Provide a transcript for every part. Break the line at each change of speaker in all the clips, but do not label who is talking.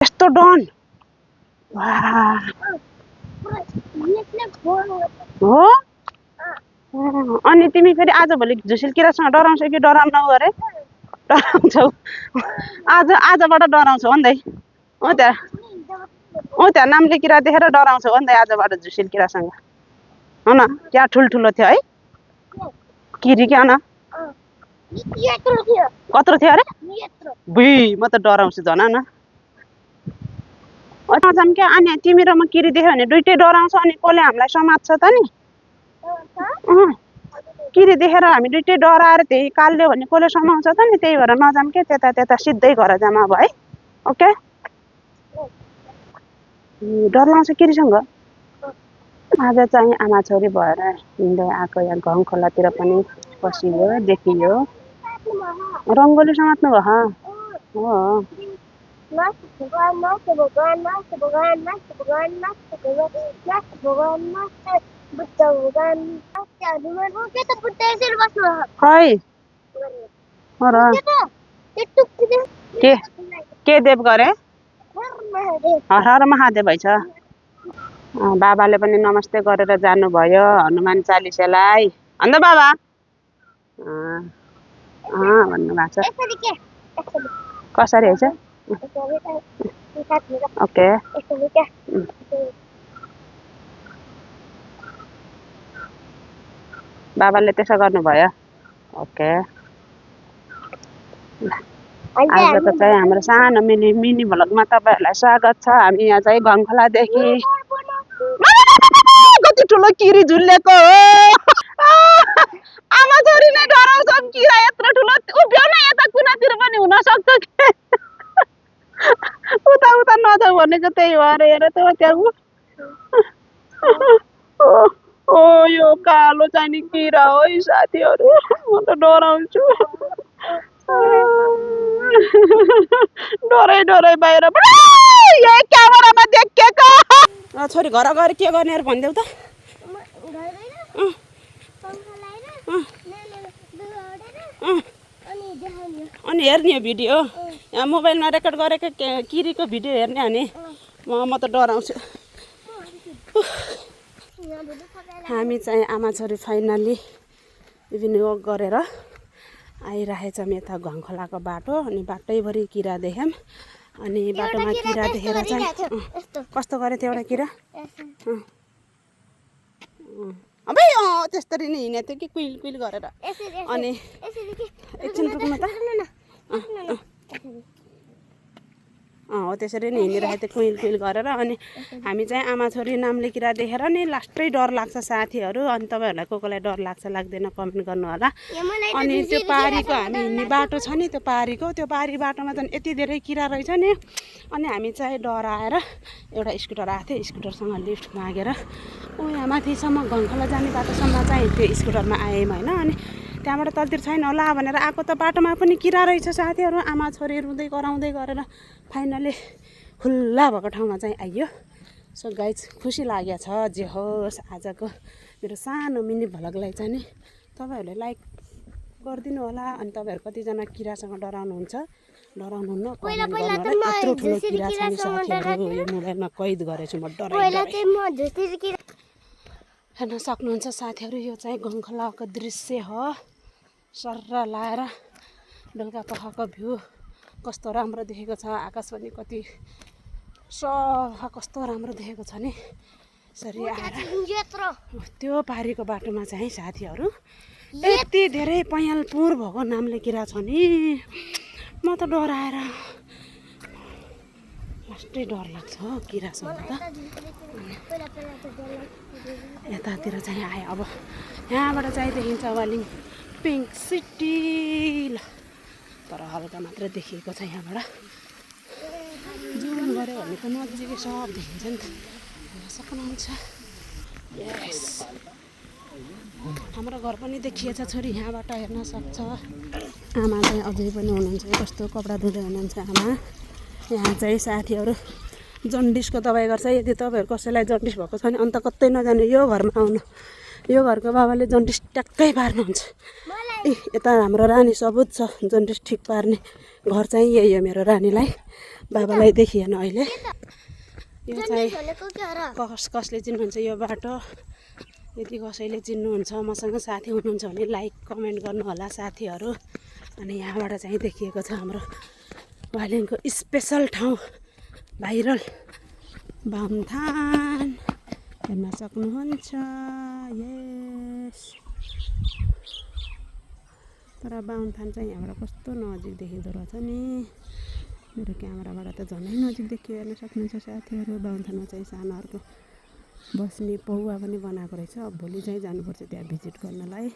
यस्तो डन हो अनि तिमी फेरि आजभोलि झुसिल किरासँग डराउँछौ कि डराउनौ अरे डराउँछौ आजबाट डराउँछौ अन्दै त्यहाँ नाम्ले किरा देखेर डराउँछौ अन्दै आजबाट झुसिल किरासँग हो न क्या ठुल्ठुलो थियो है किरी क्या न कत्रो थियो अरे बुई म त डराउँछु झन न क्या अनि तिमी र म किरी देख्यो भने दुइटै डराउँछ अनि कसले हामीलाई समात्छ त नि किरी देखेर हामी दुइटै डराएर त्यही काल्यो भने कसले समाउँछ त नि त्यही भएर नजाम के त्यता त्यता सिधै घर जाम अब है ओके डर लाग्छ किरीसँग आज चाहिँ आमा छोरी भएर हिँड्दै आएको यहाँ गाउँ खोलातिर पनि बसियो देखियो रङ्गोली समात्नु भयो हो खै के देव गरे हर हर महादेव भएछ बाबाले पनि नमस्ते गरेर जानुभयो हनुमान चालिसालाई अन्त बाबा भन्नुभएको छ कसरी हैछ ओके बाबाले त्यसो गर्नुभयो ओके आज त चाहिँ हाम्रो सानो मिनी भ्लगमा तपाईँहरूलाई स्वागत छ हामी यहाँ चाहिँ गङखोलादेखि कति ठुलो किरी झुल्लेको हो आमा छोरी नै डराउँछ किरा यत्रो ठुलो उभियो न यता कुनातिर पनि हुन सक्छ के उता उता नजाऊ भनेको त्यही भएर हेर त त्यहाँ ओ यो कालो चाहिँ नि किरा हो साथीहरू म त डराउँछु डरै डरै बाहिर यही क्यामेरामा देखेको छोरी घर गएर के गर्ने अरे भनिदेऊ त अनि हेर्ने हो भिडियो यहाँ मोबाइलमा रेकर्ड गरेको किरीको भिडियो हेर्ने अनि म त डराउँछु हामी चाहिँ आमा छोरी फाइनल्ली इभिनिङ वक गरेर आइरहेछौँ यता घङखोलाको बाटो अनि बाटैभरि किरा देख्यौँ अनि बाटोमा किरा देखेर चाहिँ कस्तो गरे थियो एउटा किरा अबे त्यसरी नै हिँडेको थियो कि कुइल कुइल गरेर अनि एकछिन रुक्नु त हो त्यसरी नै हिँडिरहेको थियो कुइल कुइल गरेर अनि हामी चाहिँ आमा छोरी नाम्ले किरा देखेर नि लास्टै डर लाग्छ साथीहरू अनि तपाईँहरूलाई कसलाई डर लाग्छ लाग्दैन कमेन्ट गर्नु होला अनि त्यो पारीको हामी हिँड्ने बाटो छ नि त्यो पारी बाटोमा चाहिँ यति धेरै किरा रहेछ नि अनि हामी चाहिँ डराएर एउटा स्कुटर आएको थियो स्कुटरसँग लिफ्ट मागेर यहाँ माथिसम्म घङखोला जाने बाटोसम्म चाहिँ त्यो स्कुटरमा आयौँ होइन अनि त्यहाँबाट तलतिर छैन होला भनेर आएको त बाटोमा पनि किरा रहेछ साथीहरू आमा छोरी रुँदै कराउँदै गरेर फाइनली खुल्ला भएको ठाउँमा चाहिँ आइयो सो गाइज खुसी लागेको छ जे होस् आजको मेरो सानो मिनी भ्लगलाई चाहिँ नि तपाईँहरूले लाइक गरिदिनु होला अनि तपाईँहरू कतिजना किरासँग डराउनुहुन्छ डराउनुहुन्न यत्रो ठुलो किरा छ नि साथीहरू यो मोबाइलमा कैद गरेछु म डराइ हेर्न सक्नुहुन्छ साथीहरू यो चाहिँ घङखोलाको दृश्य हो सर्र लाएर बेलुका पखको भ्यू कस्तो राम्रो देखेको छ आकाश पनि कति सफा कस्तो राम्रो देखेको छ नि सरी आएर त्यो पारीको बाटोमा चाहिँ साथीहरू यति धेरै पयालपुर भएको नामले किरा छ नि म त डराएर लास्टै डर लाग्छ हो किरासँग त यतातिर चाहिँ आयो अब यहाँबाट चाहिँ देखिन्छ वालिङ पिङ्क सिटी ल तर हल्का मात्र देखिएको छ यहाँबाट जुम गऱ्यो भने त नजिकै सब देखिन्छ नि त हेर्न सक्नुहुन्छ यस हाम्रो घर पनि देखिएछ छोरी यहाँबाट हेर्न सक्छ आमा चाहिँ अझै पनि हुनुहुन्छ कस्तो कपडा धुँदै हुनुहुन्छ आमा यहाँ चाहिँ साथीहरू जन्डिसको दबाई गर्छ यदि तपाईँहरू कसैलाई जन्डिस भएको छ भने अन्त कतै नजानु यो घरमा आउनु यो घरको बाबाले जन्डिस ट्याक्कै पार्नुहुन्छ यता हाम्रो रानी सबुत छ जन्डिस ठिक पार्ने घर चाहिँ यही हो मेरो रानीलाई बाबालाई देखिएन अहिले। यो चाहिँ कसले चिन्नुहुन्छ यो बाटो? यदि कसैले चिन्नुहुन्छ मसँग साथी हुनुहुन्छ भने लाइक कमेन्ट गर्नु होला साथीहरू। अनि यहाँबाट चाहिँ देखिएको छ हाम्रो भ्यालिङको स्पेसल ठाउँ भाइरल बामथान हेर्न सक्नुहुन्छ। यस तर बामथान चाहिँ यहाँबाट कस्तो नजिक देखिँदो रहेछ नि। मेरो क्यामेराबाट त झनै नजिक देखियो। हेर्न सक्नुहुन्छ साथीहरू। बामथानमा चाहिँ सानोहरूको बस्ने पौवा पनि बनाएको रहेछ। अब भोलि चाहिँ जानुपर्छ त्यहाँ भिजिट गर्नलाई।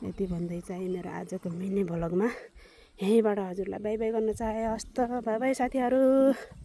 यति भन्दै चाहिँ मेरो आजको मिनी भ्लगमा यहीँबाट हजुरलाई बाई बाई गर्न चाहे। हस्त बाई बाई साथीहरू।